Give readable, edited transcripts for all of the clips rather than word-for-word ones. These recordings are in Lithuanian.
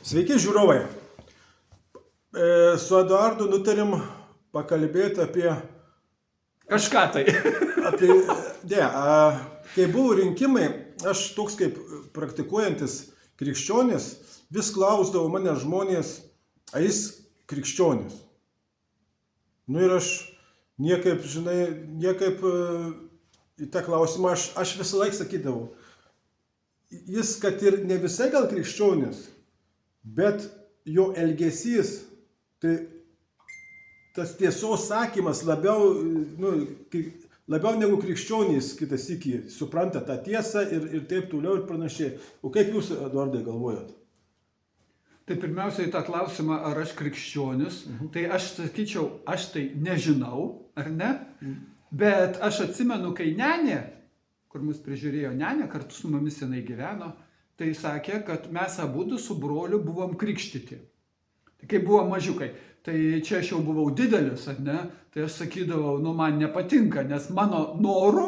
Sveiki žiūrovai. Su Eduardu nutarėm pakalbėti apie... Kažką tai. Kai buvo rinkimai, aš toks kaip praktikuojantis krikščionis, vis klausdavo mane žmonės, ar jis krikščionis. Ir aš niekaip į tą klausimą aš visą laiką sakydavau, jis kad ir ne visai gal krikščionis, bet jo elgesys, tai tas tiesos sakymas labiau negu krikščionys kitas sykį supranta tą tiesą ir taip toliau ir panašiai. O kaip jūs, Eduardai, galvojat? Tai pirmiausia, į tą klausimą, ar aš krikščionis, tai aš sakyčiau, aš tai nežinau, ar ne? Bet aš atsimenu, kai nenė, kur mus prižiūrėjo nenė, kartu su mumis jinai gyveno, tai sakė, kad mes abudu su broliu buvom krikštyti. Tai kai buvom mažiukai, tai čia aš jau buvau didelis, ar ne? Tai aš sakydavau, man nepatinka, nes mano norų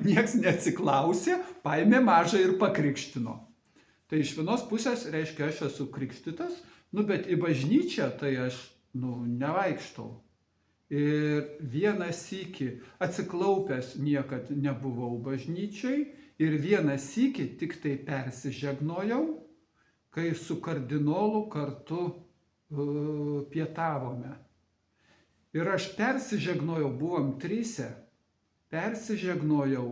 nieks neatsiklausė, paėmė mažą ir pakrikštino. Tai iš vienos pusės reiškia, aš esu krikštytas, bet į bažnyčią tai aš nevaikštau. Ir vieną sykį atsiklaupęs niekad nebuvau bažnyčiai ir vieną sykį tik tai persižegnojau, kai su kardinolu kartu pietavome. Ir aš persižegnojau, buvom tryse, persižegnojau,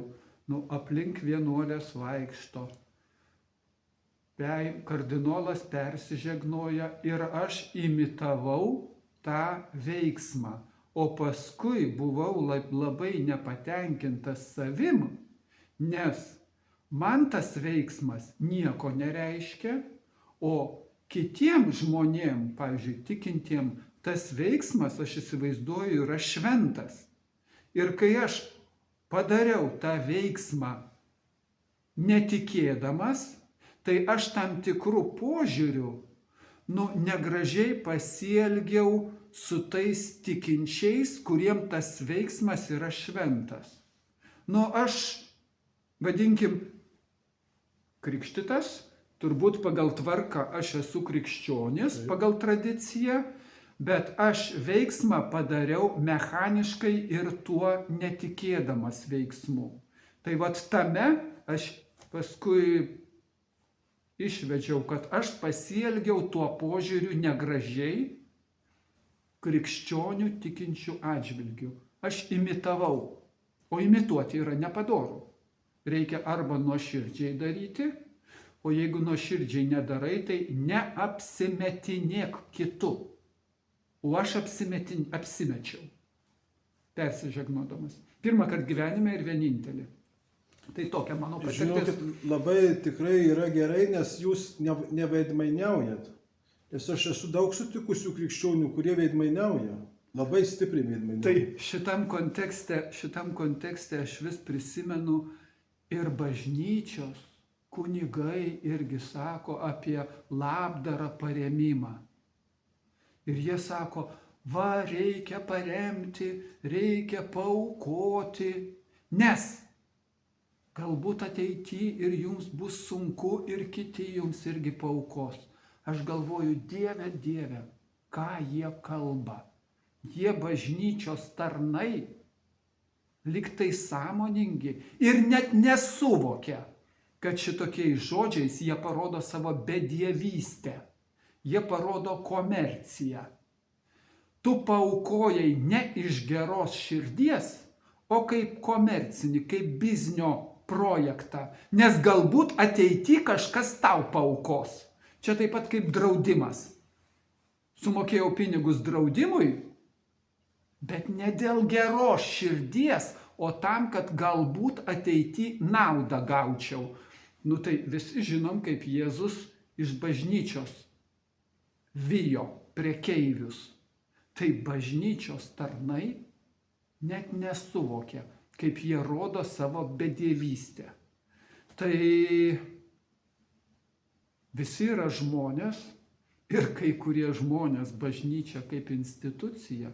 aplink vienuolės vaikšto. Kardinolas persižegnoja ir aš imitavau tą veiksmą. O paskui buvau labai nepatenkintas savim, nes man tas veiksmas nieko nereiškia, o kitiem žmonėm, pavyzdžiui, tikintiem, tas veiksmas, aš įsivaizduoju, yra šventas. Ir kai aš padariau tą veiksmą netikėdamas, tai aš tam tikrų požiūrių, negražiai pasielgiau su tais tikinčiais, kuriem tas veiksmas yra šventas. Aš, vadinkim, krikštytas, turbūt pagal tvarką aš esu krikščionis, pagal tradiciją, bet aš veiksmą padariau mechaniškai ir tuo netikėdamas veiksmu. Tai tame aš paskui išvedžiau, kad aš pasielgiau tuo požiūriu negražiai krikščionių tikinčių atžvilgių. Aš imitavau, o imituoti yra nepadoru. Reikia arba nuoširdžiai daryti, o jeigu nuoširdžiai nedarai, tai neapsimetinėk kitu. O aš apsimečiau, persižegnodamas. Pirmą kartą gyvenime ir vienintelį. Tai tokia mano patirtis. Žinokit, labai tikrai yra gerai, nes jūs neveidmainiaujat. Nes aš esu daug sutikusių krikščionių, kurie veidmainiauja. Labai stipriai veidmainiauja. Tai šitam kontekste aš vis prisimenu ir bažnyčios kunigai irgi sako apie labdarą parėmimą. Ir jie sako, reikia paremti, reikia paaukoti, nes galbūt ateityje ir jums bus sunku ir kiti jums irgi paaukos. Aš galvoju, Dieve, ką jie kalba. Jie bažnyčios tarnai, lyg tai sąmoningi ir net nesuvokia, kad šitokiais žodžiais jie parodo savo bedievystę. Jie parodo komerciją. Tu paaukojai ne iš geros širdies, o kaip komercinį, kaip biznio projektą, nes galbūt ateity kažkas tau paaukos. Čia taip pat kaip draudimas. Sumokėjau pinigus draudimui, bet ne dėl geros širdies, o tam, kad galbūt ateity naudą gaučiau. Tai visi žinom, kaip Jėzus iš bažnyčios vijo prekeivius. Tai bažnyčios tarnai net nesuvokia, kaip jie rodo savo bedievystę. Tai visi yra žmonės ir kai kurie žmonės bažnyčia kaip institucija,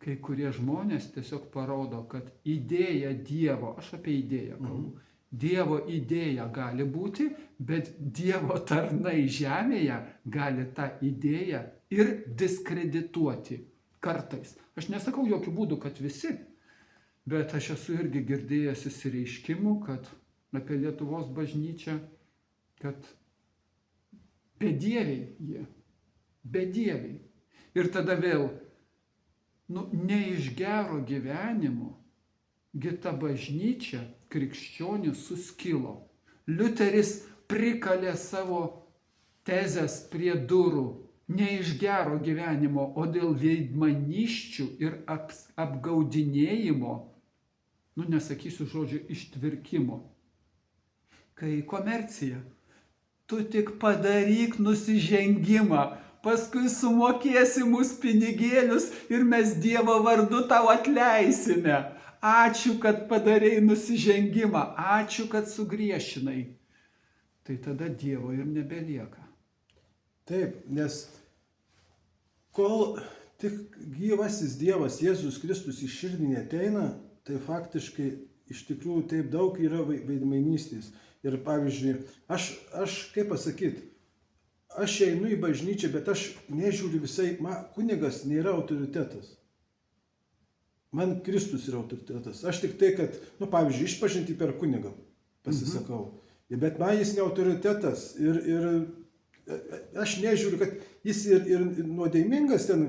kai kurie žmonės tiesiog parodo, kad idėja Dievo, aš apie idėją kalbu, Dievo idėja gali būti, bet Dievo tarnai žemėje gali tą idėją ir diskredituoti kartais. Aš nesakau jokių būdų, kad visi, bet aš esu irgi girdėjęs įsireiškimų, kad apie Lietuvos bažnyčią, kad bedieviai jie, bedieviai. Ir tada vėl, ne iš gero gyvenimo, gi ta bažnyčia, krikščionis suskilo. Liuteris prikalė savo tezes prie durų, ne iš gero gyvenimo, o dėl veidmainysčių ir apgaudinėjimo, nesakysiu žodžio, ištvirkimo. Kai komercija, tu tik padaryk nusižengimą, paskui sumokėsi mūsų pinigėlius ir mes Dievo vardu tau atleisime. Ačiū, kad padarei nusižengimą, ačiū, kad sugriešinai. Tai tada Dievo ir nebelieka. Taip, nes kol tik gyvasis Dievas Jėzus Kristus į širdį neateina, tai faktiškai iš tikrųjų taip daug yra veidmainystės. Ir pavyzdžiui, aš kaip pasakyti, aš einu į bažnyčią, bet aš nežiūriu visai, kunigas nėra autoritetas. Man Kristus yra autoritetas. Aš tik tai, kad, pavyzdžiui, išpažinti per kunigą pasisakau. Bet man jis ne autoritetas. Ir aš nežiūriu, kad jis ir nuodėmingas ten,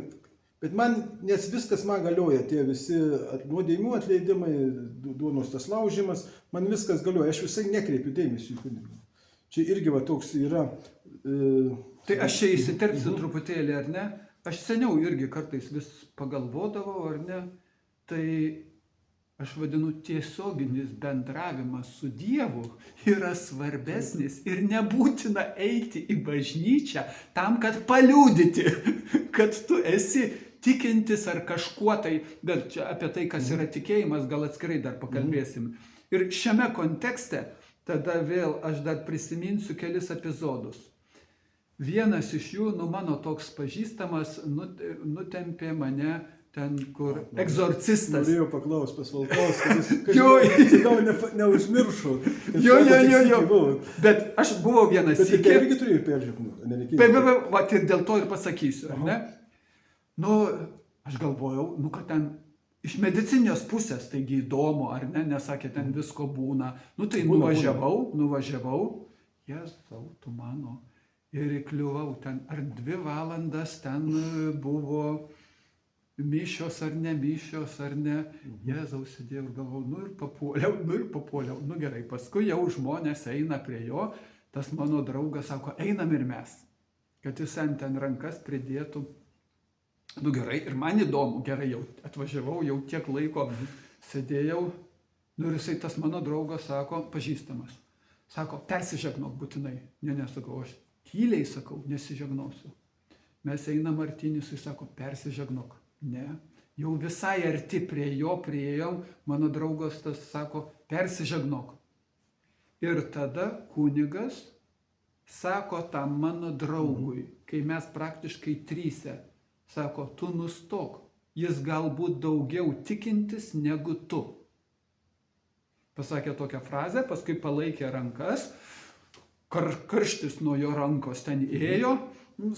bet nes viskas man galioja, tie visi nuodėmių atleidimai, duonos tas laužimas, man viskas galioja. Aš visai nekreipiu dėmesį į kunigą. Čia irgi toks yra... Tai aš čia įsiterpsiu truputėlį, ar ne? Aš seniau irgi kartais vis pagalvodavau, ar ne? Tai aš vadinu tiesioginis bendravimas su Dievu yra svarbesnis ir nebūtina eiti į bažnyčią tam, kad paliudyti, kad tu esi tikintis ar kažkuo tai, bet čia apie tai, kas yra tikėjimas, gal atskirai dar pakalbėsim. Ir šiame kontekste tada vėl aš dar prisiminsiu kelis epizodus. Vienas iš jų, mano toks pažįstamas, nutempė mane ten, kur egzorcistas. Norėjau paklausti pas Valkauską, kad neužmiršau. Jo. Bet aš buvau vienas sykį. Bet irgi turėjau peržiūrėti. Ir dėl to ir pasakysiu, ar ne? Aš galvojau, kad ten iš medicinės pusės, taigi įdomu, ar ne, nesakė, ten visko būna. Tai nuvažiavau, Jėzau, tu mano, ir įkliuvau ten, ar 2 valandas ten buvo mišios ar ne mišios, ar ne. Jėzaus sėdėjau ir galvojau, ir papuoliau. Gerai, paskui jau žmonės eina prie jo, tas mano draugas sako, einam ir mes, kad jis ten rankas pridėtų. Gerai, ir man įdomu, gerai, jau atvažiavau, jau tiek laiko sėdėjau, ir jisai, tas mano draugas, sako, pažįstamas, sako, persižegnok būtinai. Nesakau, aš tyliai sakau, nesižegnosiu. Mes einam artyn, jisai sako, persižegnok. Ne, jau visai arti prie jo priėjom, mano draugas tas sako, persižegnok. Ir tada kunigas sako tam mano draugui, kai mes praktiškai 3, sako, tu nustok, jis galbūt daugiau tikintis negu tu. Pasakė tokią frazę, paskui palaikė rankas, karštis nuo jo rankos ten ėjo,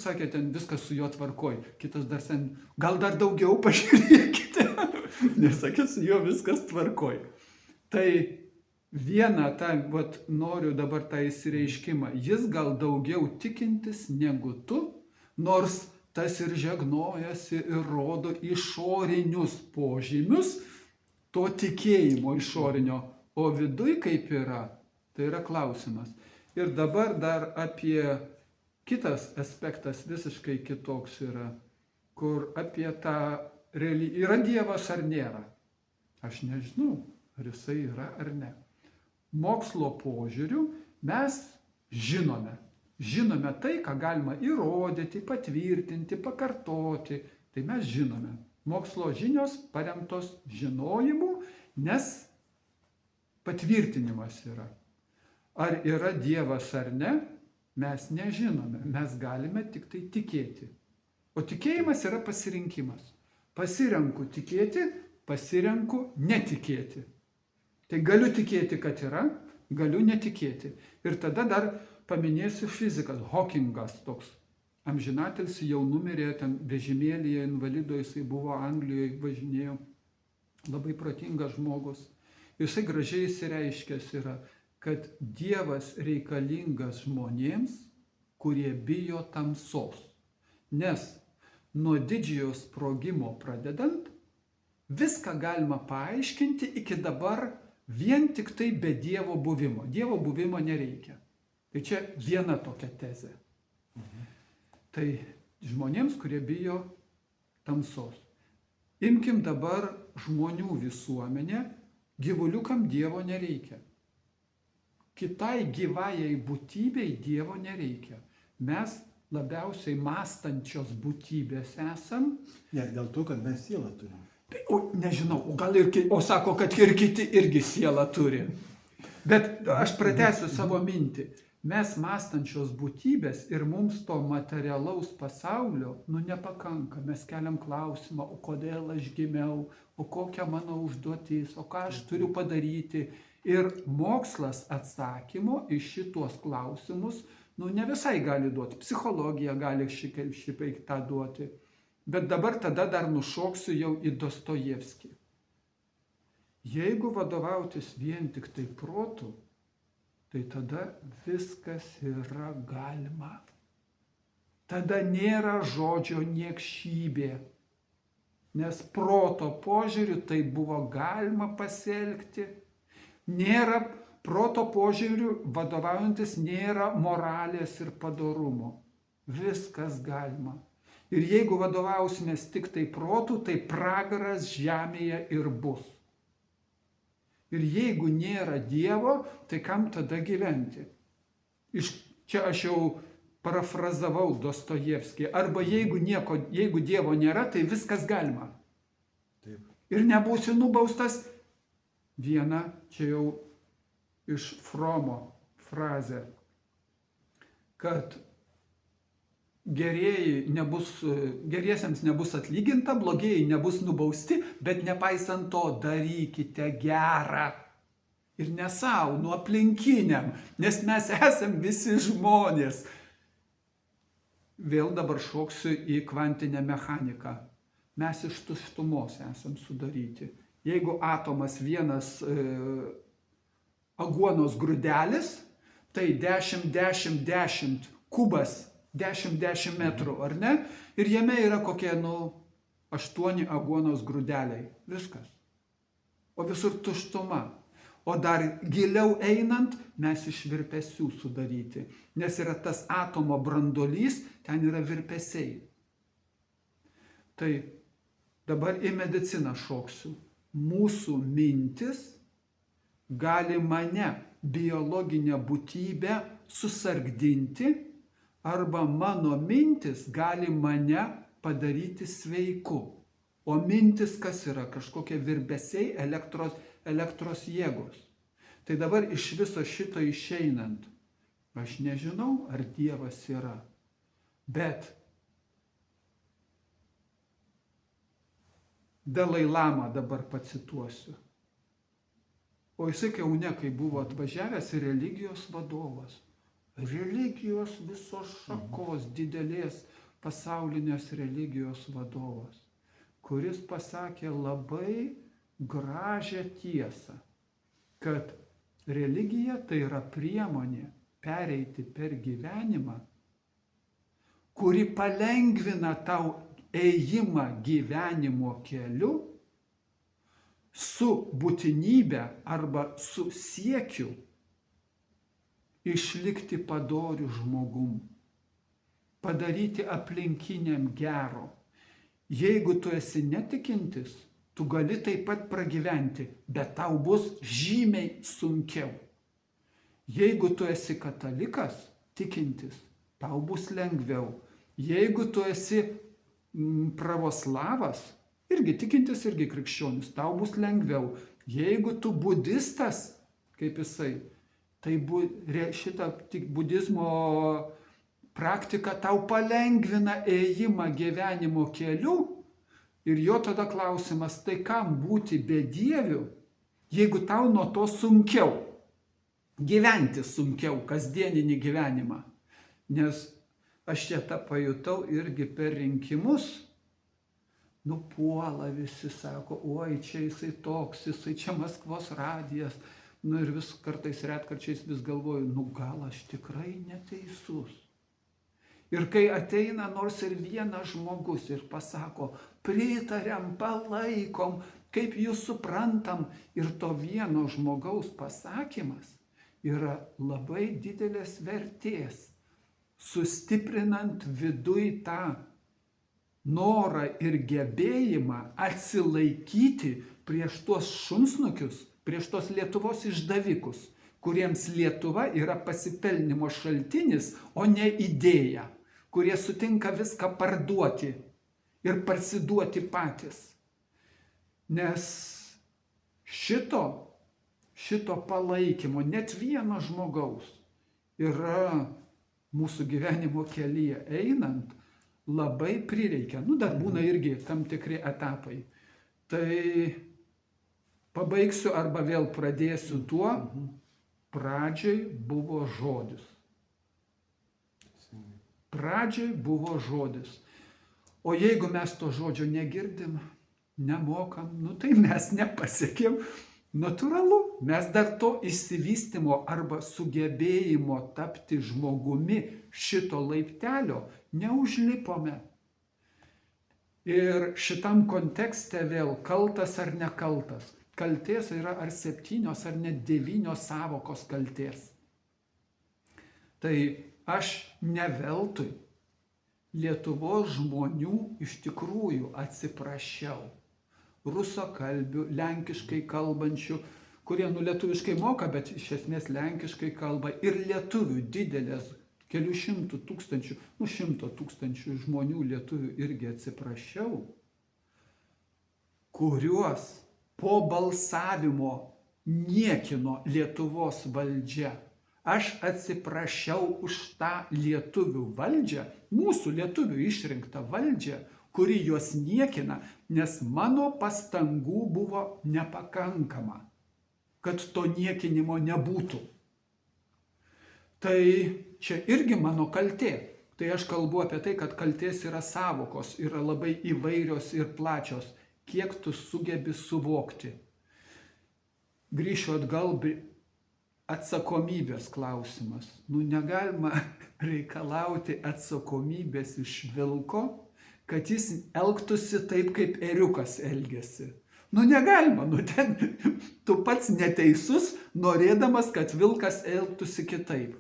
sakė, ten viskas su juo tvarkoj. Kitas dar ten, gal dar daugiau pažiūrėkite. Nesakė, su juo viskas tvarkoj. Tai vieną, noriu dabar tą įsireiškimą, jis gal daugiau tikintis negu tu, nors tas ir žegnojasi ir rodo išorinius požymius to tikėjimo išorinio, o viduj kaip yra, tai yra klausimas. Ir dabar dar apie kitas aspektas visiškai kitoks yra, kur apie tą yra Dievas ar nėra. Aš nežinau, ar jisai yra ar ne. Mokslo požiūriu mes žinome tai, ką galima įrodyti, patvirtinti, pakartoti. Tai mes žinome. Mokslo žinios paremtos žinojimu, nes patvirtinimas yra. Ar yra Dievas ar ne, mes nežinome. Mes galime tik tai tikėti. O tikėjimas yra pasirinkimas. Pasirenku tikėti, pasirenku netikėti. Tai galiu tikėti, kad yra, Galiu netikėti. Ir tada dar paminėsiu fizikas. Hawkingas toks. Amžinatilsį jau numirė ten vežimėlyje, invalido, jisai buvo Anglijoje, važinėjo. Labai protingas žmogus. Jisai gražiai įsireiškęs yra, kad Dievas reikalingas žmonėms, kurie bijo tamsos. Nes nuo didžiojo sprogimo pradedant, viską galima paaiškinti iki dabar vien tik tai be Dievo buvimo. Dievo buvimo nereikia. Tai čia viena tokia tezė. Tai žmonėms, kurie bijo tamsos. Imkim dabar žmonių visuomenę, gyvuliukam Dievo nereikia. Kitai gyvajai būtybei Dievo nereikia. Mes labiausiai mąstančios būtybės esam. Ne, dėl to, kad mes sielą turim. O, nežinau, o sako, kad ir kiti irgi sielą turi. Bet aš pratęsiu savo mintį. Mes mąstančios būtybės ir mums to materialaus pasaulio, nepakanka. Mes keliam klausimą, o kodėl aš gimiau, o kokia mano užduotis, o ką aš turiu padaryti. Ir mokslas atsakymo į šitos klausimus, ne visai gali duoti. Psichologija gali šiaip tą duoti. Bet dabar tada dar nušoksiu jau į Dostojevskį. Jeigu vadovautis vien tik tai protu, tai tada viskas yra galima. Tada nėra žodžio niekšybė. Nes proto požiūriu tai buvo galima pasielgti. Nėra proto požiūriu vadovaujantis, nėra moralės ir padorumo. Viskas galima. Ir jeigu vadovausimės tik tai protu, tai pragaras žemėje ir bus. Ir jeigu nėra Dievo, tai kam tada gyventi? Čia aš jau parafrazavau Dostojevskį. Arba jeigu Dievo nėra, tai viskas galima. Taip. Ir nebūsi nubaustas. Viena, čia jau iš Fromo frazė, kad geriesiems nebus atlyginta, blogieji nebus nubausti, bet nepaisant to darykite gerą. Ir ne savo, aplinkiniam, nes mes esam visi žmonės. Vėl dabar šoksiu į kvantinę mechaniką. Mes iš tuštumos esam sudaryti. Jeigu atomas vienas aguonos grūdelis, tai 10 kubas, 10 metrų, ar ne? Ir jame yra kokie, 8 aguonos grūdeliai. Viskas. O visur tuštuma. O dar giliau einant, mes iš virpesių sudaryti. Nes yra tas atomo branduolys, ten yra virpesiai. Tai dabar į mediciną šoksiu. Mūsų mintis gali mane, biologinę būtybę, susargdinti, arba mano mintis gali mane padaryti sveiku. O mintis kas yra? Kažkokie virbesiai, elektros jėgos. Tai dabar iš viso šito išeinant, aš nežinau, ar Dievas yra, bet Dalai Lamą dabar pacituosiu. O jisai Kaune, kai buvo atvažiavęs, religijos vadovas. Religijos visos šakos, didelės pasaulinės religijos vadovas, kuris pasakė labai gražią tiesą, kad religija tai yra priemonė pereiti per gyvenimą, kuri palengvina tau ėjimą gyvenimo keliu su būtinybė arba su siekiu išlikti padoriu žmogum, padaryti aplinkiniam gero. Jeigu tu esi netikintis, tu gali taip pat pragyventi, bet tau bus žymiai sunkiau. Jeigu tu esi katalikas, tikintis, tau bus lengviau. Jeigu tu esi pravoslavas, irgi tikintis, irgi krikščionis, tau bus lengviau. Jeigu tu budistas, kaip jisai, tai šitą budizmo praktika tau palengvina ėjimą gyvenimo keliu. Ir jo tada klausimas, tai kam būti bedieviu, jeigu tau nuo to sunkiau? gyventi sunkiau kasdieninį gyvenimą. Nes aš čia tą pajutau irgi per rinkimus. Nupuola visi, sako, oi, čia jisai toks, jisai čia Maskvos radijas. Ir vis kartais retkarčiais vis galvoju, gal aš tikrai neteisus. Ir kai ateina nors ir vienas žmogus ir pasako, pritariam, palaikom, kaip jūs suprantam, ir to vieno žmogaus pasakymas yra labai didelės vertės, sustiprinant viduj tą norą ir gebėjimą atsilaikyti prieš tuos šunsnukius, prieš tos Lietuvos išdavikus, kuriems Lietuva yra pasipelnimo šaltinis, o ne idėja, kurie sutinka viską parduoti ir parsiduoti patys. Nes šito palaikymo net vieno žmogaus yra mūsų gyvenimo kelyje einant labai prireikia. Dar būna irgi tam tikri etapai. Tai pabaigsiu arba vėl pradėsiu tuo, pradžiai buvo žodis. Pradžiai buvo žodis. O jeigu mes to žodžio negirdim, nemokam, tai mes nepasiekėm. Natūralu, mes dar to išsivystymo arba sugebėjimo tapti žmogumi šito laiptelio neužlipome. Ir šitam kontekste vėl kaltas ar nekaltas. Kaltės yra ar 7 ar net 9 sąvokos kaltės. Tai aš ne veltui Lietuvos žmonių iš tikrųjų atsiprašiau. Rusakalbių, lenkiškai kalbančių, kurie lietuviškai moka, bet iš esmės lenkiškai kalba, ir lietuvių didelės, kelių 100 tūkstančių, 100 tūkstančių žmonių lietuvių irgi atsiprašiau, kuriuos po balsavimo niekino Lietuvos valdžia. Aš atsiprašiau už tą lietuvių valdžią, mūsų lietuvių išrinktą valdžią, kuri juos niekina, nes mano pastangų buvo nepakankama, kad to niekinimo nebūtų. Tai čia irgi mano kaltė. Tai aš kalbu apie tai, kad kaltės yra sąvokos, yra labai įvairios ir plačios. Kiek tu sugebi suvokti. Grįšiu atgal, atsakomybės klausimas. Negalima reikalauti atsakomybės iš vilko, kad jis elgtųsi taip, kaip ėriukas elgėsi. Negalima, ten tu pats neteisus, norėdamas, kad vilkas elgtųsi kitaip.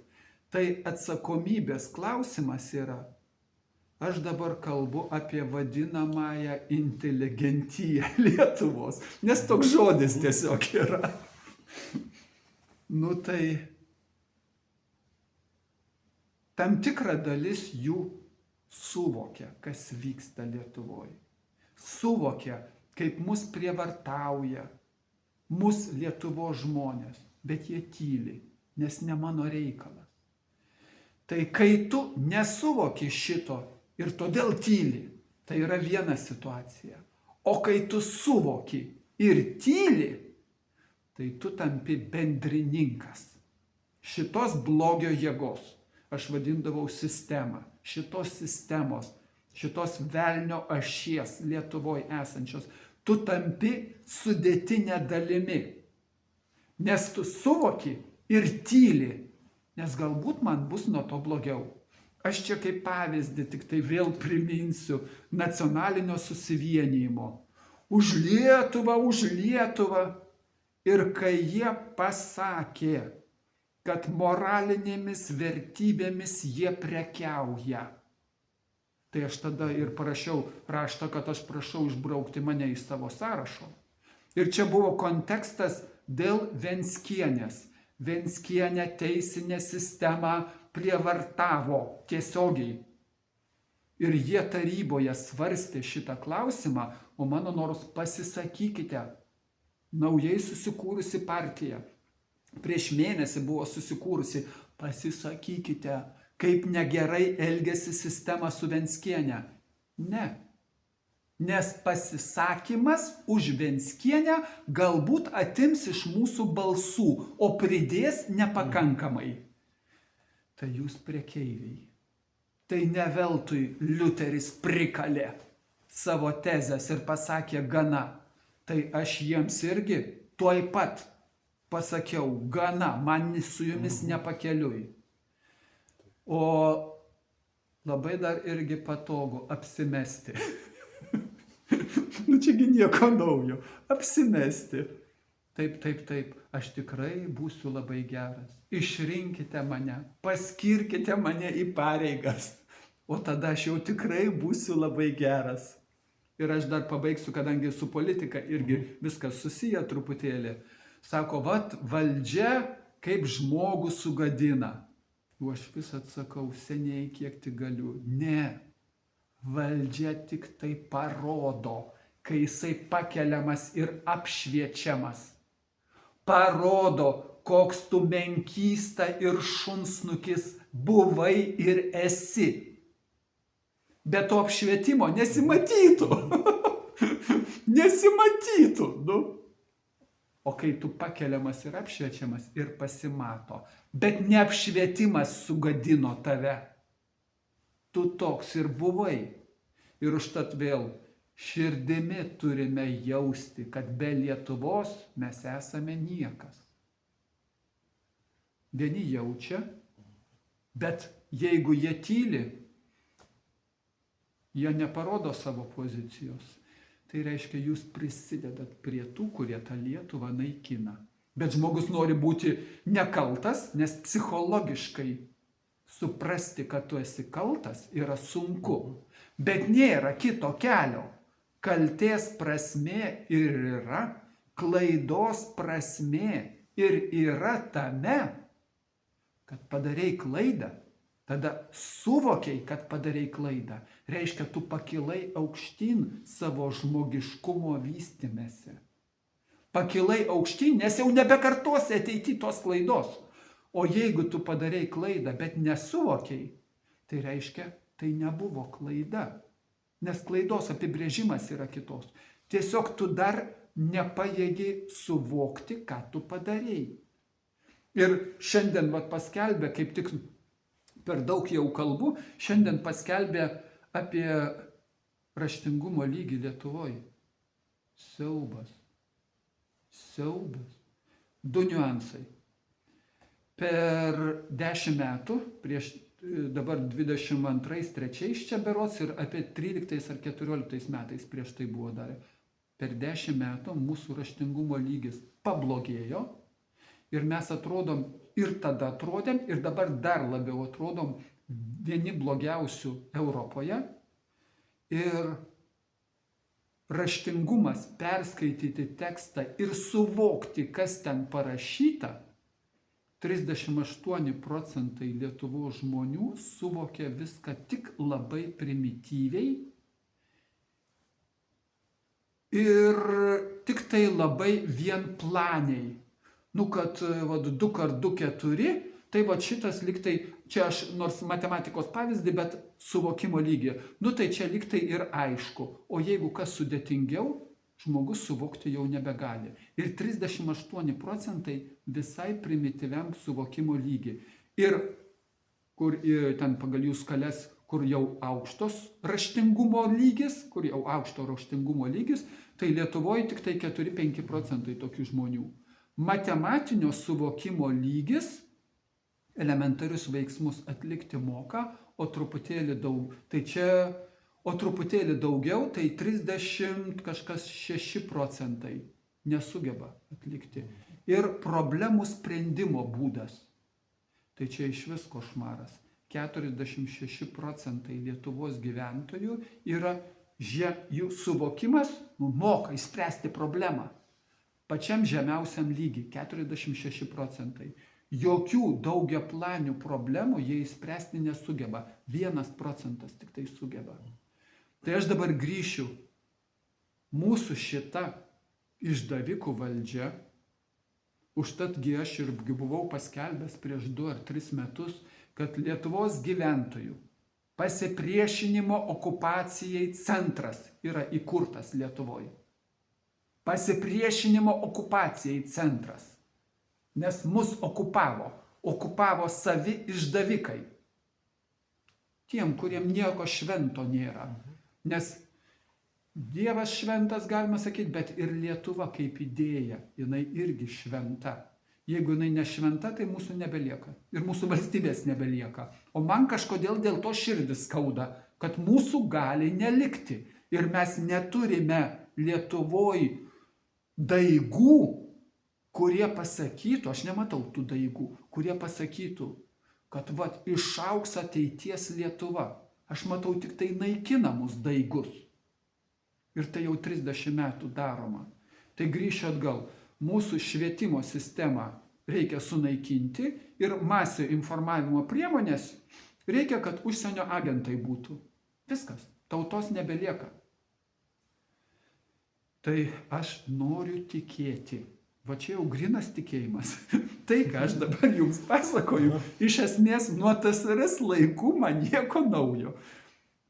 Tai atsakomybės klausimas yra. Aš dabar kalbu apie vadinamąją inteligentiją Lietuvos, nes toks žodis tiesiog yra. Tai tam tikra dalis jų suvokia, kas vyksta Lietuvoje. Suvokia, kaip mus prievartauja, mus Lietuvos žmonės, bet jie tyli, nes ne mano reikalas. Tai kai tu nesuvoki šito ir todėl tyli, tai yra viena situacija. O kai tu suvoki ir tyli, tai tu tampi bendrininkas šitos blogio jėgos. Aš vadindavau sistemą, šitos sistemos, šitos velnio ašies Lietuvoje esančios. Tu tampi sudėtinė dalimi, nes tu suvoki ir tyli, nes galbūt man bus nuo to blogiau. Aš čia kaip pavyzdį tik tai vėl priminsiu nacionalinio susivienijimo. Už Lietuvą, už Lietuvą. Ir kai jie pasakė, kad moralinėmis vertybėmis jie prekiauja, tai aš tada ir parašiau raštą, kad aš prašau išbraukti mane iš savo sąrašo. Ir čia buvo kontekstas dėl Venckienės. Venckienė teisinę sistemą prievartavo tiesiogiai. Ir jie taryboje svarstė šitą klausimą, o mano noras pasisakykite. Naujai susikūrusi partija. Prieš mėnesį buvo susikūrusi, pasisakykite, kaip negerai elgėsi sistema su Venckiene. Ne. Nes pasisakymas už Venckienę galbūt atims iš mūsų balsų, o pridės nepakankamai. Tai jūs prekeiviai. Tai ne veltui Liuteris prikalė savo tezes ir pasakė gana. Tai aš jiems irgi tuoj pat pasakiau gana, man su jumis nepakeliui. O labai dar irgi patogu apsimesti. Nu čiagi nieko naujo. Apsimesti. Taip, aš tikrai būsiu labai geras. Išrinkite mane, paskirkite mane į pareigas. O tada aš jau tikrai būsiu labai geras. Ir aš dar pabaigsiu, kadangi su politika irgi viskas susiję truputėlį. Sako, vat valdžia kaip žmogų sugadina. O aš vis atsakau, seniai kiek tik galiu. Ne, valdžia tik tai parodo, kai jisai pakeliamas ir apšviečiamas. Parodo, koks tu menkysta ir šunsnukis buvai ir esi. Be to apšvietimo nesimatytų. Nesimatytų. Nu. O kai tu pakeliamas ir apšviečiamas ir pasimato. Bet ne apšvietimas sugadino tave. Tu toks ir buvai. Ir užtat vėl širdimi turime jausti, kad be Lietuvos mes esame niekas. Vieni jaučia, bet jeigu jie tyli, jie neparodo savo pozicijos. Tai reiškia, jūs prisidedat prie tų, kurie tą Lietuvą naikina. Bet žmogus nori būti nekaltas, nes psichologiškai suprasti, kad tu esi kaltas, yra sunku. Bet nėra kito kelio. Kaltės prasmė ir yra, klaidos prasmė ir yra tame, kad padarei klaidą. Tada suvokiai, kad padarei klaidą. Reiškia, tu pakilai aukštyn savo žmogiškumo vystymėse. Pakilai aukštyn, nes jau nebekartosi ateity tos klaidos. O jeigu tu padarei klaidą, bet nesuvokiai, tai reiškia, tai nebuvo klaida. Nes klaidos apibrėžimas yra kitos. Tiesiog tu dar nepajėgi suvokti, ką tu padarei. Ir šiandien paskelbė, kaip tik per daug jau kalbu, šiandien paskelbė apie raštingumo lygį Lietuvoje. Siaubas. Siaubas. Du niuansai. Per 10 metų, prieš dabar 22-23 čia berods ir apie 13 ar 14 metais prieš tai buvo dar. Per 10 metų mūsų raštingumo lygis pablogėjo ir mes atrodom, ir tada atrodėm, ir dabar dar labiau atrodom vieni blogiausių Europoje. Ir raštingumas perskaityti tekstą ir suvokti, kas ten parašyta, 38% Lietuvos žmonių suvokia viską tik labai primityviai ir tik tai labai vienplaniai. Nu, kad 2 kart 2 4, tai šitas liktai, čia aš nors matematikos pavyzdį, bet suvokimo lygį. Nu, tai čia liktai ir aišku. O jeigu kas sudėtingiau, žmogus suvokti jau nebegali. Ir 38% visai primityviam suvokimo lygį. Ir kur ten pagal jų skales, kur jau aukštos raštingumo lygis, tai Lietuvoje tik tai 4-5% tokių žmonių. Matematinio suvokimo lygis elementarius veiksmus atlikti moka, o truputėlį daugiau, tai 36% nesugeba atlikti. Ir problemų sprendimo būdas. Tai čia iš vis košmaras. 46% Lietuvos gyventojų yra jų suvokimas, moka išspręsti problemą. Pačiam žemiausiam lygiai 46%. Jokių daugiaplanių problemų jie išspręsti nesugeba. 1% tik tai sugeba. Tai aš dabar grįšiu. Mūsų šita išdavikų valdžia, užtatgi aš irgi buvau paskelbęs prieš 2 ar 3 metus, kad Lietuvos gyventojų pasipriešinimo okupacijai centras yra įkurtas Lietuvoje. Pasipriešinimo okupacijai centras. Nes mus okupavo savi išdavikai. Tiem, kuriem nieko švento nėra. Nes Dievas šventas, galima sakyti, bet ir Lietuva kaip idėja, jinai irgi šventa. Jeigu jinai nešventa, tai mūsų nebelieka. Ir mūsų valstybės nebelieka. O man kažkodėl dėl to širdis skauda, kad mūsų gali nelikti. Ir mes neturime Lietuvoj daigų, kurie pasakytų, aš nematau tų daigų, kurie pasakytų, kad išaugs ateities Lietuva. Aš matau tik tai naikinamus daigus. Ir tai jau 30 metų daroma. Tai grįšiu atgal. Mūsų švietimo sistemą reikia sunaikinti ir masių informavimo priemonės reikia, kad užsienio agentai būtų. Viskas. Tautos nebelieka. Tai aš noriu tikėti. Va čia jau grynas tikėjimas. Tai, ką aš dabar jums pasakoju, iš esmės nuo TSRS laikų man nieko naujo.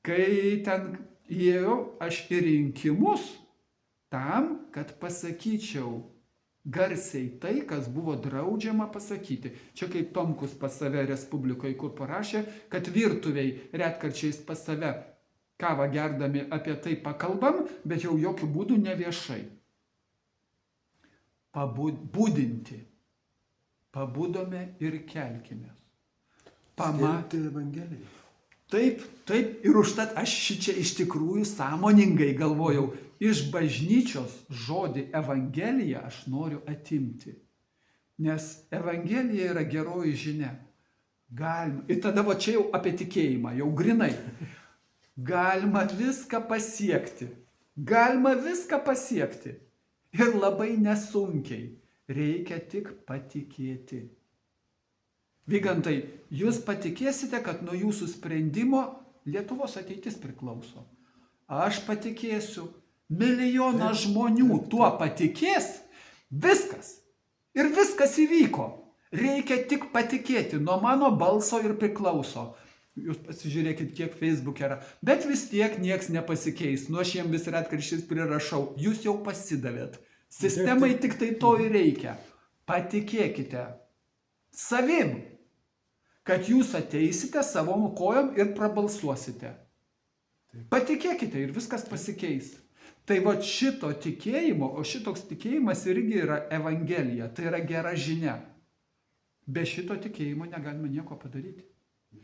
Kai ten įėjau aš į rinkimus tam, kad pasakyčiau garsiai tai, kas buvo draudžiama pasakyti. Čia kaip Tomkus pas save Respublikoje, kur parašė, kad virtuviai retkarčiais pas save kavą gerdami apie tai pakalbam, bet jau jokių būdų neviešai. Pabudinti. Pabudome ir kelkimės. Skelbti Evangeliją. Taip, ir užtat aš šičia iš tikrųjų sąmoningai galvojau, iš bažnyčios žodį Evangelija aš noriu atimti. Nes Evangelija yra geroji žinia. Galima, ir tada va čia jau apie tikėjimą, jau grinai. Galima viską pasiekti. Galima viską pasiekti. Ir labai nesunkiai. Reikia tik patikėti. Vygantai, jūs patikėsite, kad nuo jūsų sprendimo Lietuvos ateitis priklauso. Aš patikėsiu, milijonas žmonių tuo patikės, viskas. Ir viskas įvyko. Reikia tik patikėti, nuo mano balso ir priklauso. Jūs pasižiūrėkit, kiek Facebook yra. Bet vis tiek nieks nepasikeis. Nu aš jiems vis retkarčiais prirašau. Jūs jau pasidavėt. Sistemai tik tai to ir reikia. Patikėkite savim, kad jūs ateisite savom kojom ir prabalsuosite. Patikėkite ir viskas pasikeis. Tai va šito tikėjimo, o šitoks tikėjimas irgi yra Evangelija, tai yra gera žinia. Be šito tikėjimo negalima nieko padaryti.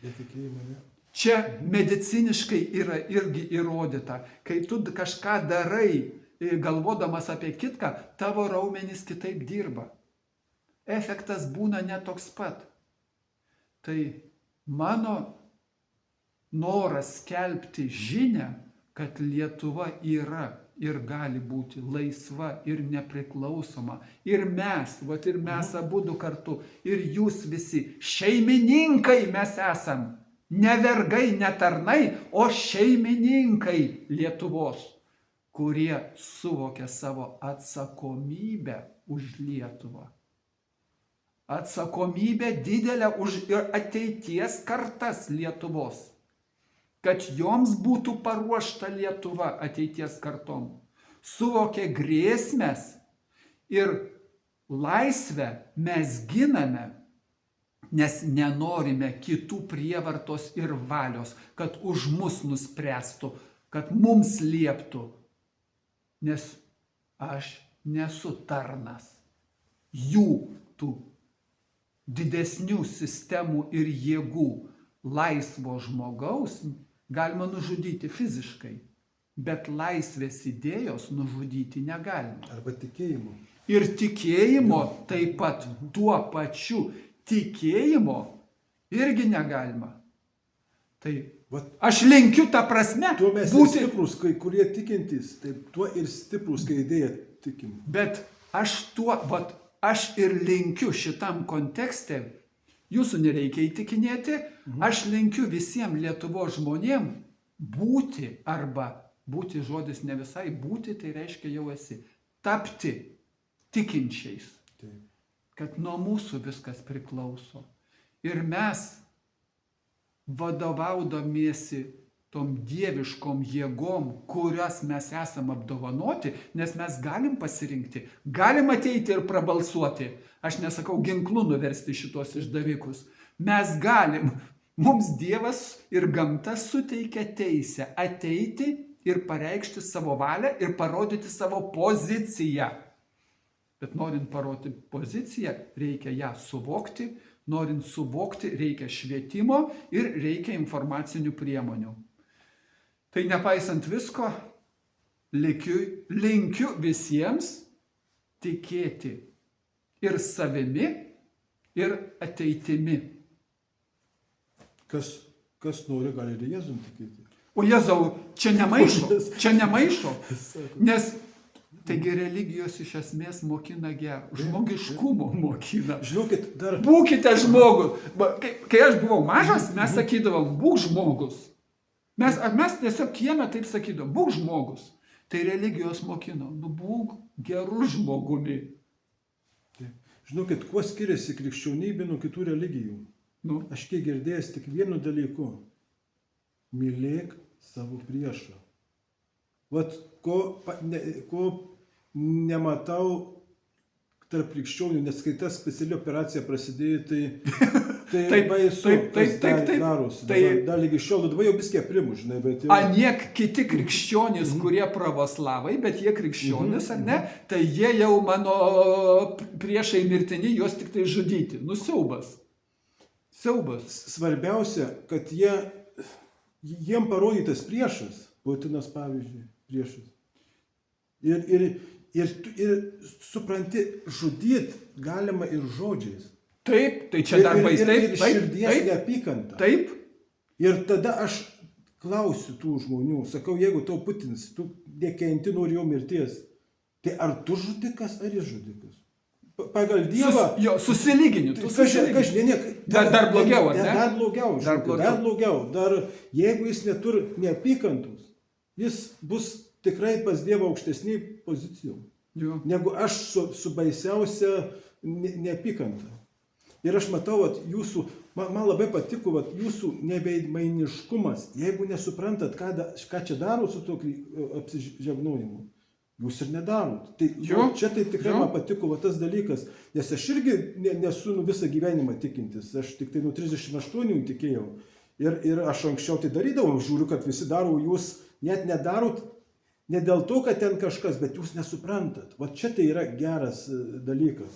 Be tikėjimo ne. Čia mediciniškai yra irgi įrodyta, kai tu kažką darai, galvodamas apie kitką, tavo raumenys kitaip dirba. Efektas būna netoks pat. Tai mano noras skelbti žinią, kad Lietuva yra ir gali būti laisva ir nepriklausoma. Ir mes abudu kartu, ir jūs visi, šeimininkai mes esam. Ne vergai, ne tarnai, o šeimininkai Lietuvos, kurie suvokia savo atsakomybę už Lietuvą. Atsakomybę didelę už ateities kartas Lietuvos. Kad joms būtų paruošta Lietuva ateities kartom. Suvokia grėsmes ir laisvę mes giname, nes nenorime kitų prievartos ir valios, kad už mus nuspręstų, kad mums lieptų. Nes aš nesu tarnas jų tų didesnių sistemų ir jėgų. Laisvo žmogaus galima nužudyti fiziškai, bet laisvės idėjos nužudyti negalima. Arba tikėjimo. Ir tikėjimo taip pat tuo pačiu tikėjimo irgi negalima. Tai aš linkiu tą prasme Tuo mes būti stiprus, kai kurie tikintys, taip tuo ir stiprus, kai idėja tikim. Bet aš ir linkiu šitam kontekste, jūsų nereikia įtikinėti, aš linkiu visiems Lietuvos žmonėm būti, arba būti žodis ne visai, būti tai reiškia jau esi, tapti tikinčiais. Taip. Kad nuo mūsų viskas priklauso. Ir mes vadovaudamiesi tom dieviškom jėgom, kurias mes esam apdovanoti, nes mes galim pasirinkti, galim ateiti ir prabalsuoti. Aš nesakau ginklu nuversti šitos išdavikus. Mes galim, mums Dievas ir gamta suteikia teisę ateiti ir pareikšti savo valią ir parodyti savo poziciją. Bet norint parodyti poziciją, reikia ją suvokti, norint suvokti, reikia švietimo ir reikia informacinių priemonių. Tai nepaisant visko, linkiu visiems tikėti ir savimi, ir ateitimi. Kas nori, gali ir Jėzum tikėti. O Jėzau, čia nemaišo, nes taigi religijos iš esmės mokina gerą, žmogiškumo mokina. Žinokit, dar... Būkite žmogus. Kai aš buvau mažas, mes sakydavom, būk žmogus. Mes tiesiog kieme taip sakydavom, būk žmogus. Tai religijos mokino, būk gerų žmogumi. Žinokit, kuo skiriasi krikščionybė nuo kitų religijų? Aš kiek girdėjęs tik vienu dalyku. Mylėk savo priešą. Vat ko nematau tarp krikščionių, nes kai ta speciali operacija prasidėjo, tai baisu, kas darosi. Dar lygi šiol, dabar jau viskė primu, žinai, bet jau... Aniek kiti krikščionys, kurie pravoslavai, bet jie krikščionys, ar ne, tai jie jau mano priešai mirtini, juos tik tai žudyti. Siaubas. Svarbiausia, kad jiem parodytas priešas, Putinas pavyzdžiui, priešas. Ir supranti, žudyt galima ir žodžiais. Taip, tai čia darbais, taip. Ir širdies neapykanta. Taip. Ir tada aš klausiu tų žmonių, sakau, jeigu tau Putinas, tu nekenti nori jo mirties, tai ar tu žudikas, ar jis žudikas? Pagal Dievą... Susilygini. Dar blogiau, ar ne? Dar blogiau. Jeigu jis neturi neapykantos, jis bus tikrai pas Dievą aukštesnį pozicijų, negu aš su baisiausia neapykanta. Ir aš matau, jūsų, man labai patiko jūsų neveidmainiškumas. Jeigu nesuprantat, ką čia daro su to apsižegnojimu, jūs ir nedarot. Tai čia tai tikrai man patiko tas dalykas, nes aš irgi nesu visą gyvenimą tikintis, aš tik tai nuo 38 tikėjau. Ir aš anksčiau tai darydavau, žiūriu, kad visi daro, jūs net nedarot, ne dėl to, kad ten kažkas, bet jūs nesuprantat. Va čia tai yra geras dalykas.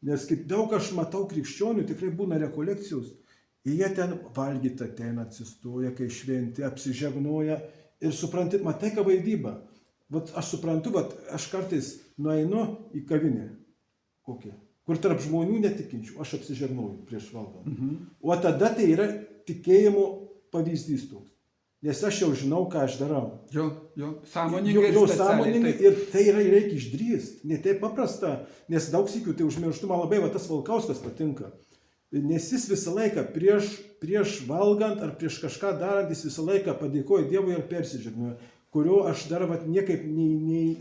Nes kaip daug aš matau krikščionių, tikrai būna rekolekcijos, ir jie ten valgyta, ten atsistoja, kai šventi, apsižegnoja ir supranti, matai, ką vaidyba. Vat aš suprantu, aš kartais nueinu į kavinę, kur tarp žmonių netikinčių, aš apsižegnoju prieš valgant. O tada tai yra tikėjimo pavyzdys toks. Nes aš jau žinau, ką aš darau. Sąmoningai ir tai reikia išdrįsti. Ne taip paprasta, nes daug sykių tai užmirštu, man labai tas Valkauskas patinka. Nes jis visą laiką prieš valgant ar prieš kažką darant, jis visą laiką padėkoja Dievui ir persižegnoja, kurio aš dar niekaip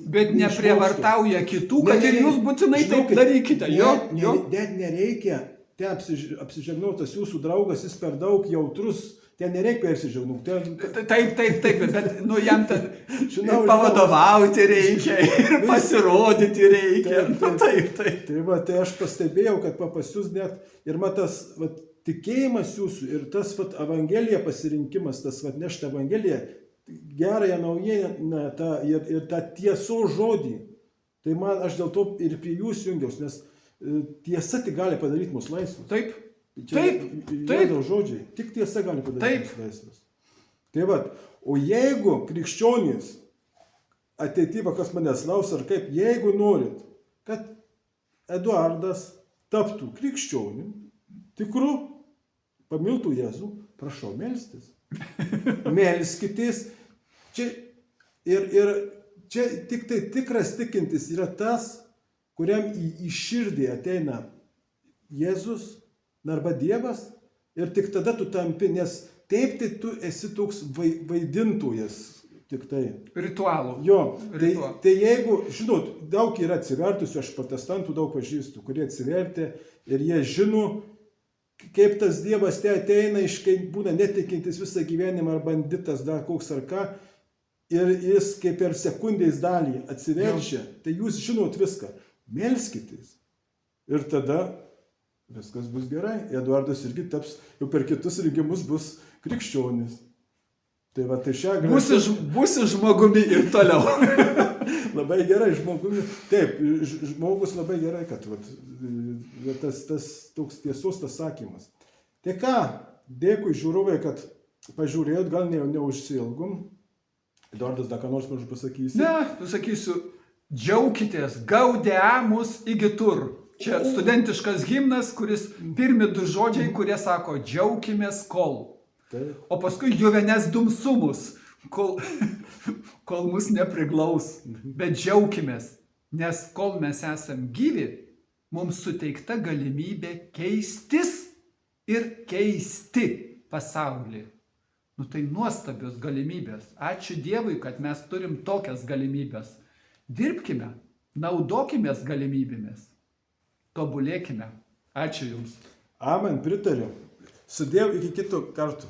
Bet neprievartauja kitų, kad ir jūs būtinai taip darykite. Net nereikia, ten apsižegnotas jūsų draugas, jis per daug jautrus, ten nereikia persižegnoti. Taip, bet jam ten pavadovauti reikia ir pasirodyti reikia. Tai aš pastebėjau, kad pas jūs net ir tas tikėjimas jūsų ir tas Evangelija pasirinkimas, tas nešti Evangeliją, gerąją naujieną ir tą tiesos žodį. Tai aš dėl to ir prie jūs jungiausi, nes tiesa tik gali padaryti mus laisvus. Taip. Jėzaus žodžiai, tik tiesa gali padaryti mus laisvus. Tai o jeigu krikščionys ateityje, kas manęs laus ar kaip, jeigu norit, kad Eduardas taptų krikščioniu, tikru, pamiltų Jėzų, prašau melstis. Melskitės. Ir čia tik tai tikras tikintis yra tas, kuriam į širdį ateina Jėzus arba Dievas ir tik tada tu tampi, nes taip tai tu esi toks vaidintojas tik tai. Ritualų. Tai jeigu, žinot, daug yra atsivertusių, aš protestantų daug pažįstu, kurie atsivertė ir jie žino, kaip tas Dievas te ateina, iš kai būna netikintis visą gyvenimą ar banditas, dar koks ar ką, ir jis kaip per sekundės dalį atsiverčia, tai jūs žinot viską, melskitės. Ir tada viskas bus gerai. Eduardas irgi taps, jau per kitus rinkimus bus krikščionis. Tai va, tai šią Būsi žmogumi ir toliau. Labai gerai, žmogumi. Taip, žmogus labai gerai, kad vat, tas toks tiesos tas sakymas. Tai ką, dėkui žiūrovai, kad pažiūrėjot, gal neužsiilgom. Eduardas dar ką nors mažu pasakysi. Ne, pasakysiu, džiaukitės, gaudeamus igitur. Čia studentiškas himnas, kuris pirmi du žodžiai, kurie sako, džiaukimės kol. Taip. O paskui juvenes dum sumus, kol mus nepriglaus. Bet džiaukimės, nes kol mes esam gyvi, mums suteikta galimybė keistis ir keisti pasaulį. Nu tai nuostabios galimybės. Ačiū Dievui, kad mes turim tokias galimybės. Dirbkime, naudokimės galimybėmis. Tobulėkime. Ačiū Jums. Amen, pritariu. Sudėjau iki kito karto.